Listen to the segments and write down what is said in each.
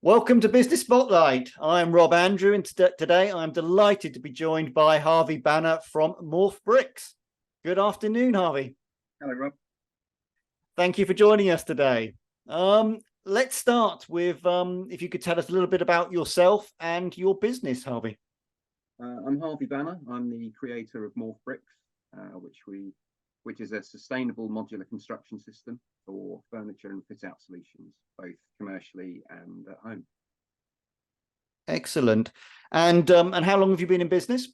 Welcome to Business Spotlight. I'm Rob Andrew, and today I'm delighted to be joined by Harvey Banner from Morph Bricks. Good afternoon, Harvey. Hello, Rob. Thank you for joining us today. Let's start with if you could tell us a little bit about yourself and your business, Harvey. I'm Harvey Banner. I'm the creator of Morph Bricks, which is a sustainable modular construction system for furniture and fit-out solutions, both commercially and at home. Excellent. And how long have you been in business?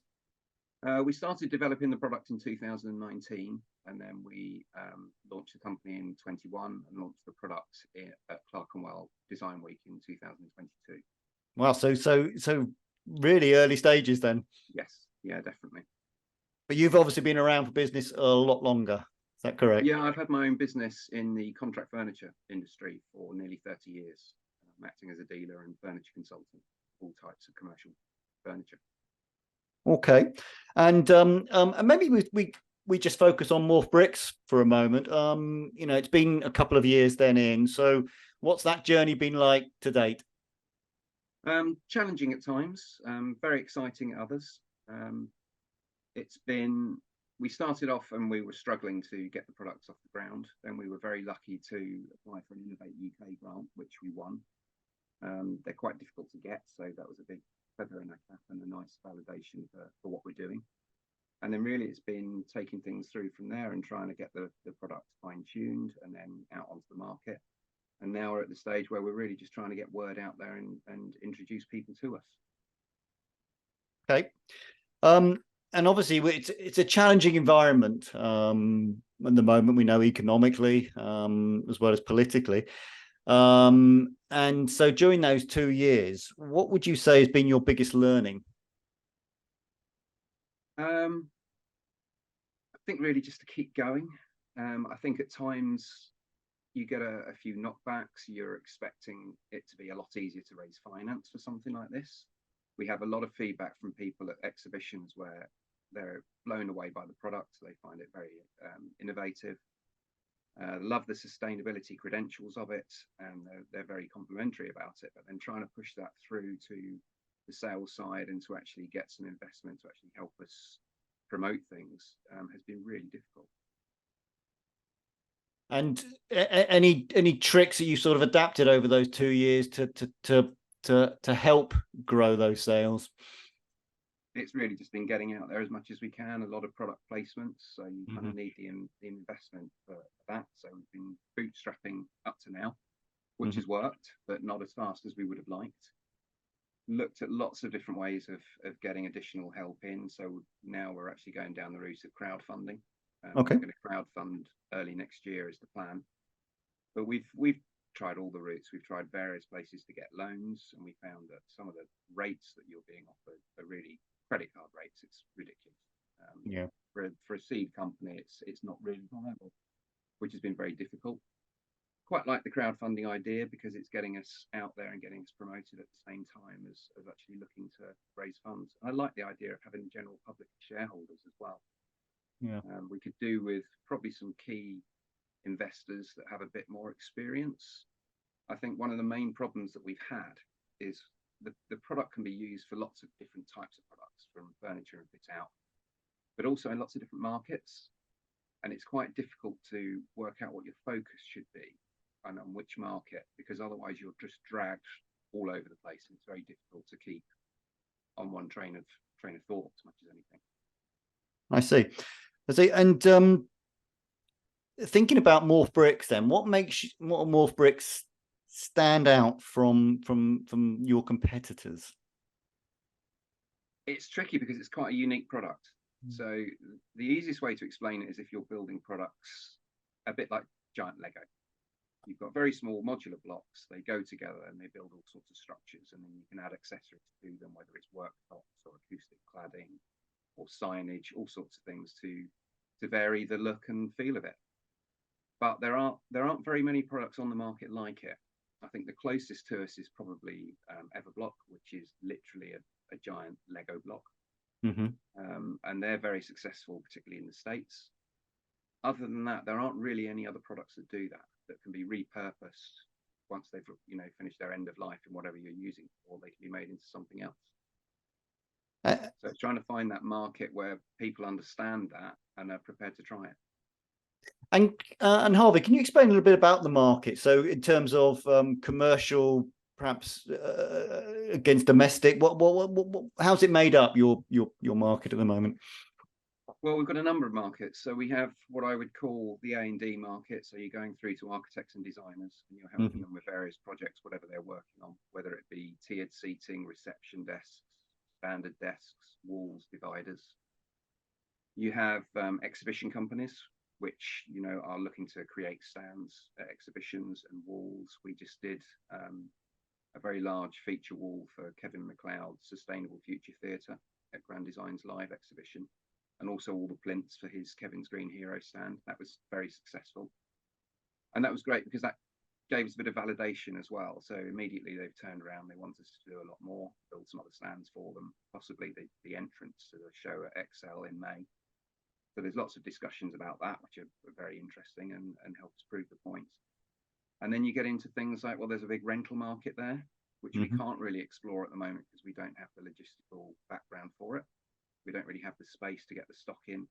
We started developing the product in 2019, and then we launched the company in 21 and launched the product at Clerkenwell Design Week in 2022. Wow, so really early stages then. Yes, yeah, definitely. But you've obviously been around for business a lot longer. Is that correct? Yeah, I've had my own business in the contract furniture industry for nearly 30 years. I'm acting as a dealer and furniture consultant, all types of commercial furniture. Okay, and maybe we just focus on Morph Bricks for a moment. You know, it's been a couple of years then in. So, what's that journey been like to date? Challenging at times, very exciting at others. We started off and we were struggling to get the products off the ground. Then we were very lucky to apply for an Innovate UK grant, which we won. They're quite difficult to get, so that was a big feather in our cap and a nice validation for what we're doing. And then really it's been taking things through from there and trying to get the product fine-tuned and then out onto the market. And now we're at the stage where we're really just trying to get word out there and introduce people to us. Okay. And obviously it's a challenging environment at the moment, we know, economically as well as politically. And so during those 2 years, what would you say has been your biggest learning? I think really just to keep going. I think at times you get a few knockbacks. You're expecting it to be a lot easier to raise finance for something like this. We have a lot of feedback from people at exhibitions where they're blown away by the product. They find it very innovative. Love the sustainability credentials of it, and they're very complimentary about it. But then trying to push that through to the sales side and to actually get some investment to actually help us promote things has been really difficult. And any tricks that you sort of adapted over those 2 years to help grow those sales? It's really just been getting out there as much as we can, a lot of product placements, so you kind of need the investment for that. So we've been bootstrapping up to now, which has worked, but not as fast as we would have liked. Looked at lots of different ways of getting additional help in, so now we're actually going down the route of crowdfunding. Okay. We're going to crowdfund early next year is the plan, but we've tried all the routes. We've tried various places to get loans, and we found that some of the rates that you're being offered are really credit card rates. It's ridiculous. Yeah. For a seed company, it's not really viable, which has been very difficult. Quite like the crowdfunding idea because it's getting us out there and getting us promoted at the same time as actually looking to raise funds. And I like the idea of having general public shareholders as well. Yeah. We could do with probably some key investors that have a bit more experience. I think one of the main problems that we've had is the product can be used for lots of different types of products, from furniture and fit out, but also in lots of different markets. And it's quite difficult to work out what your focus should be and on which market, because otherwise you're just dragged all over the place. And it's very difficult to keep on one train of thought as much as anything. I see. And thinking about Morph Bricks, then, what makes Morph Bricks stand out from your competitors? It's tricky because it's quite a unique product. So the easiest way to explain it is if you're building products a bit like giant Lego. You've got very small modular blocks. They go together and they build all sorts of structures, and then you can add accessories to them, whether it's worktops or acoustic cladding or signage, all sorts of things to vary the look and feel of it. But there aren't very many products on the market like it. I think the closest to us is probably Everblock, which is literally a giant Lego block. And they're very successful, particularly in the States. Other than that, there aren't really any other products that do that can be repurposed once they've finished their end of life and whatever you're using, or they can be made into something else. So it's trying to find that market where people understand that and are prepared to try it. And Harvey, can you explain a little bit about the market? So in terms of commercial, perhaps against domestic, how's it made up, your market at the moment? Well, we've got a number of markets. So we have what I would call the A&D market. So you're going through to architects and designers, and you're helping them with various projects, whatever they're working on, whether it be tiered seating, reception desks, standard desks, walls, dividers. You have exhibition companies, which are looking to create stands at exhibitions and walls. We just did a very large feature wall for Kevin MacLeod's Sustainable Future Theatre at Grand Design's live exhibition, and also all the plinths for his Kevin's Green Hero stand. That was very successful. And that was great because that gave us a bit of validation as well. So immediately they've turned around, they want us to do a lot more, build some other stands for them, possibly the entrance to the show at Excel in May. So there's lots of discussions about that, which are very interesting and help us prove the points. And then you get into things like, well, there's a big rental market there, which we can't really explore at the moment because we don't have the logistical background for it. We don't really have the space to get the stock in,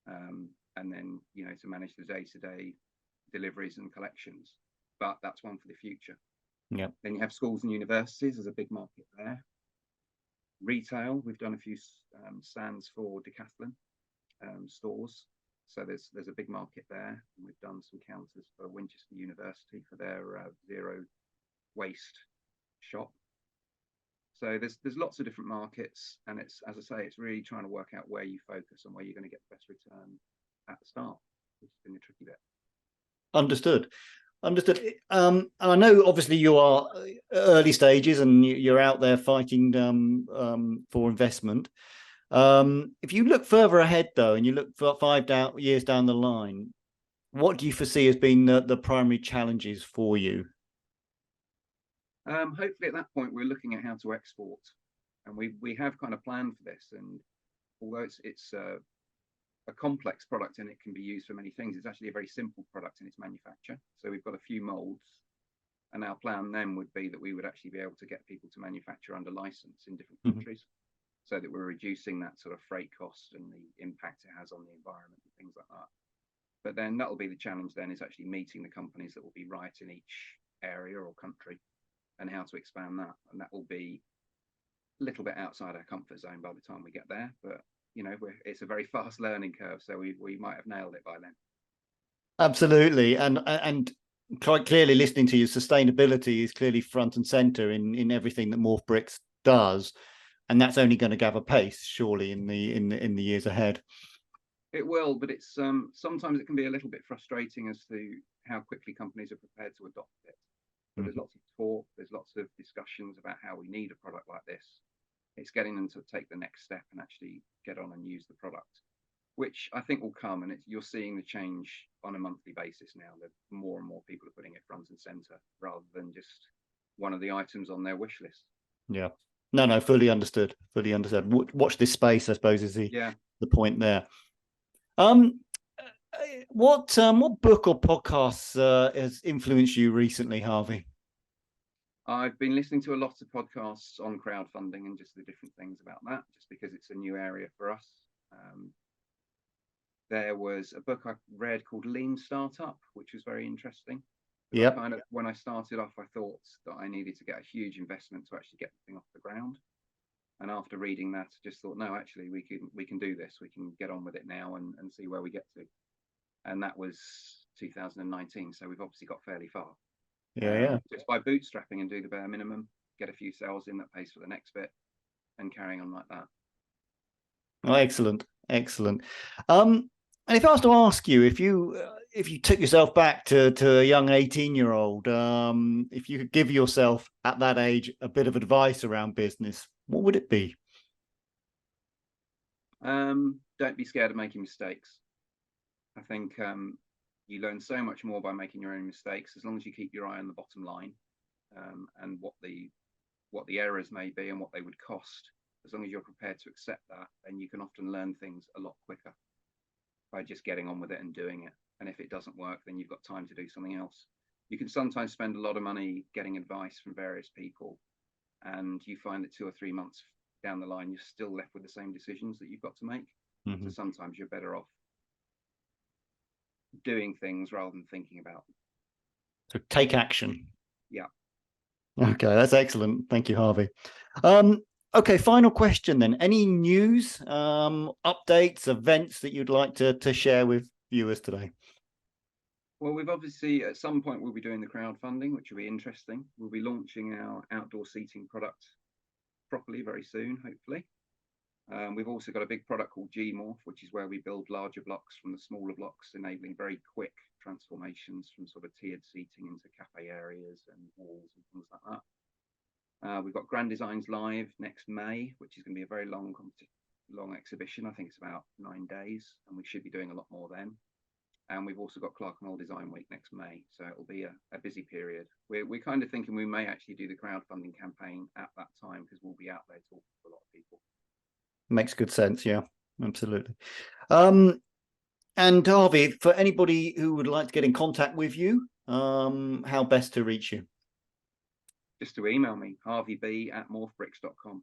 and then to manage the day-to-day deliveries and collections. But that's one for the future. Yeah. Then you have schools and universities. There's a big market there. Retail. We've done a few stands for Decathlon stores. So there's a big market there. And we've done some counters for Winchester University for their zero waste shop. So there's lots of different markets, and it's, as I say, it's really trying to work out where you focus and where you're going to get the best return at the start, which has been the tricky bit. Understood. And I know obviously you are early stages and you're out there fighting for investment. If you look further ahead though, and you look for 5 years down the line, what do you foresee as being the primary challenges for you? Hopefully at that point we're looking at how to export, and we have kind of planned for this. And although it's a complex product and it can be used for many things, it's actually a very simple product in its manufacture. So we've got a few molds, and our plan then would be that we would actually be able to get people to manufacture under license in different countries, so that we're reducing that sort of freight cost and the impact it has on the environment and things like that. But then that'll be the challenge then, is actually meeting the companies that will be right in each area or country, and how to expand that. And that will be a little bit outside our comfort zone by the time we get there. But it's a very fast learning curve, so we might have nailed it by then. Absolutely, and quite clearly, listening to you, sustainability is clearly front and center in everything that Morph Bricks does, and that's only going to gather pace, surely, in the years ahead. It will, but it's sometimes it can be a little bit frustrating as to how quickly companies are prepared to adopt it. So there's lots of talk, there's lots of discussions about how we need a product like this. It's getting them to take the next step and actually get on and use the product, which I think will come. And you're seeing the change on a monthly basis now, that more and more people are putting it front and center rather than just one of the items on their wish list. Yeah, no, fully understood. Watch this space, I suppose, is the point there. What book or podcasts has influenced you recently, Harvey? I've been listening to a lot of podcasts on crowdfunding and just the different things about that, just because it's a new area for us. There was a book I read called Lean Startup, which was very interesting. Yeah. When I started off, I thought that I needed to get a huge investment to actually get the thing off the ground. And after reading that, I just thought, no, actually, we can do this. We can get on with it now and see where we get to. And that was 2019. So we've obviously got fairly far. Yeah. Just by bootstrapping and do the bare minimum, get a few sales in, that pays for the next bit, and carrying on like that. Oh, excellent. And if I was to ask you, if you took yourself back to a young 18-year-old, if you could give yourself at that age a bit of advice around business, what would it be? Don't be scared of making mistakes. I think you learn so much more by making your own mistakes, as long as you keep your eye on the bottom line, and what the errors may be and what they would cost. As long as you're prepared to accept that, then you can often learn things a lot quicker by just getting on with it and doing it. And if it doesn't work, then you've got time to do something else. You can sometimes spend a lot of money getting advice from various people, and you find that 2 or 3 months down the line, you're still left with the same decisions that you've got to make. So sometimes you're better off doing things rather than thinking about them. So take action. Yeah. Okay, that's excellent. Thank you, Harvey. Okay, final question then. Any news, updates, events that you'd like to share with viewers today? Well, we've obviously, at some point, we'll be doing the crowdfunding, which will be interesting. We'll be launching our outdoor seating product properly very soon, hopefully. We've also got a big product called Morph, which is where we build larger blocks from the smaller blocks, enabling very quick transformations from sort of tiered seating into cafe areas and walls and things like that. We've got Grand Designs Live next May, which is going to be a very long exhibition. I think it's about 9 days, and we should be doing a lot more then. And we've also got Clerkenwell Design Week next May, so it'll be a busy period. We're kind of thinking we may actually do the crowdfunding campaign at that time, because we'll be out there talking to a lot of people. Makes good sense. Yeah, absolutely. And Harvey, for anybody who would like to get in contact with you, how best to reach you? Just to email me, harveyb@morphbricks.com.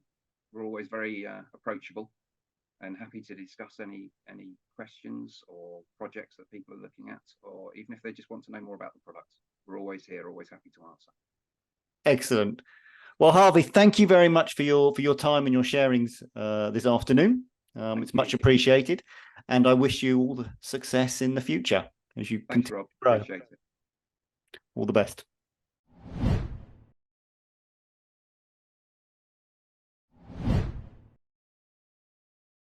We're always very approachable and happy to discuss any questions or projects that people are looking at, or even if they just want to know more about the product. We're always here, always happy to answer. Excellent. Well, Harvey, thank you very much for your time and your sharings this afternoon. It's much appreciated, and I wish you all the success in the future as you continue to grow. Appreciate it. All the best.